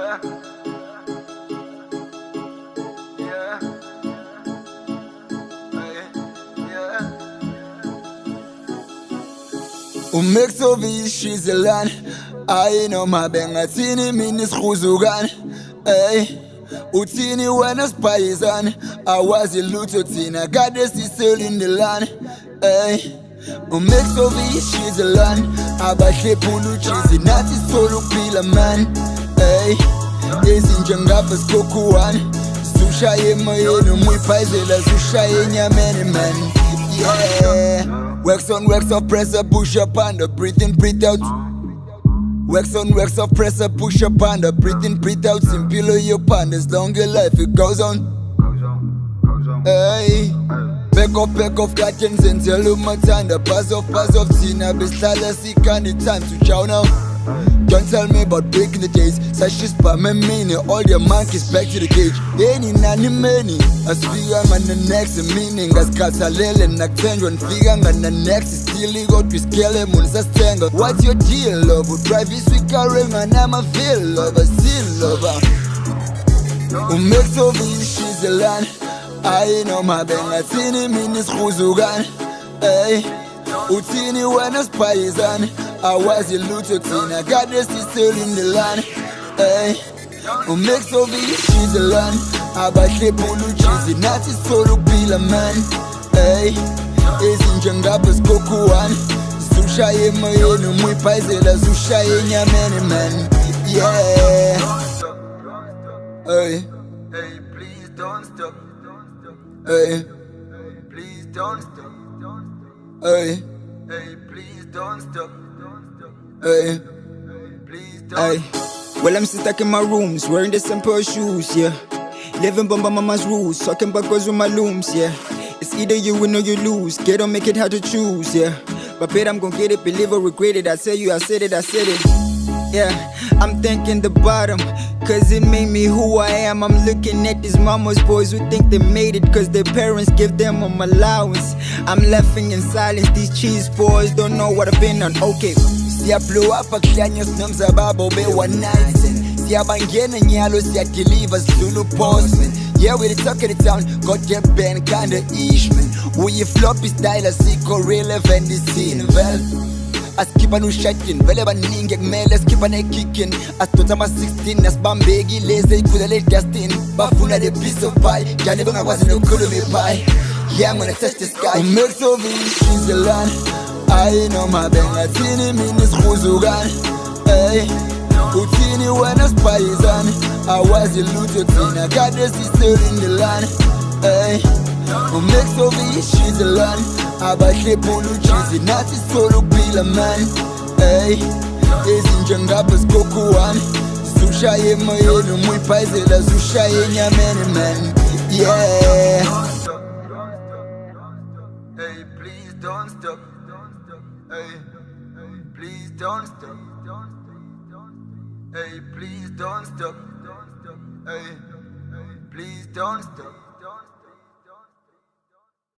yeah, yeah, yeah. Mix of ishizelan, I know my bengatini minis khuzugan, ay. Utini when a spysan, I was a lutotina, got the sister in the land, ay. Mix of ishizelan, abashe pulu cheesy, not a solo pila man, ay. Is in Jangapas Kokuan, Susha Mayeno, Muipazela, Susha Yamani man, yeah. Wax on, wax off, press up, push up under, breathe in, breathe out. Wax on, wax off, press up, push up under, breathe in, breathe out. Simple your pan, as long your life it goes on. Hey, back off, curtains and tell you my time. Pass off, Tina, bestala, see kind of time to chow now. Don't tell me about breaking the days. Such as spam and meaning. All your monkeys back to the cage. Any nani many. As figure man the next meaning. As Katalele and Naktenjo and figure and the next is still ego to scale him on Sastenga. What's your deal, love? Drive this week carrying man, I'm a feel lover, still lover. Who makes of this she's a land. I know my bengatini minis khuzugan. Hey, Utini when a spysan. I was a lutotina, got the sister in the land, ay. Who makes of it, she's a land. Abashe pulu cheesy, not a solo pila man, ay. Is in Jangapas Kokuan, Susha Mayeno, Muipazela, Susha Yamani man, yeah. Ay, hey, please don't stop, ay. Please don't stop, ay. Hey, please don't stop. Hey, please don't. Hey. Well, I'm still stuck in my rooms, wearing the same pair of shoes, yeah. Living by my mama's rules, talking backwards with my looms, yeah. It's either you win or you lose, get or make it hard to choose, yeah. But bet I'm gonna get it, believe or regret it. I tell you, I said it. Yeah, I'm thinking the bottom, cause it made me who I am. I'm looking at these mama's boys who think they made it, cause their parents give them an allowance. I'm laughing in silence, these cheese boys don't know what I've been on, okay. Siya blow up a klanyos namza babo be one night. Siya bangena nyalo, siya delivers Zulu postman. Yeah, we the talk of the town, got get band kinda ish man. Who you floppy style, I see relevant this scene, well. As keep on shaking, vele baningi kumele skip on kicking. As tota ma 16 as bambegi lazy kudale Justin. Bafuna the piece of pie, jani bonga kwazi no me pie. Yeah, I'm gonna touch the sky. Mix of she's the land. I know my bengatini minis khuzugan. Hey, Utini when a spysan. I was a lutotina, got the sister in the land. Hey, mix of she's the land. Abashe pulu cheesy, not a solo pila man, ay. Is in Jangapas Kokuan, Susha Mayeno, Muipazela, Susha Yamani man, yeah. Hey, please don't stop. Hey, please don't stop. Hey, please don't stop. Hey, please don't stop.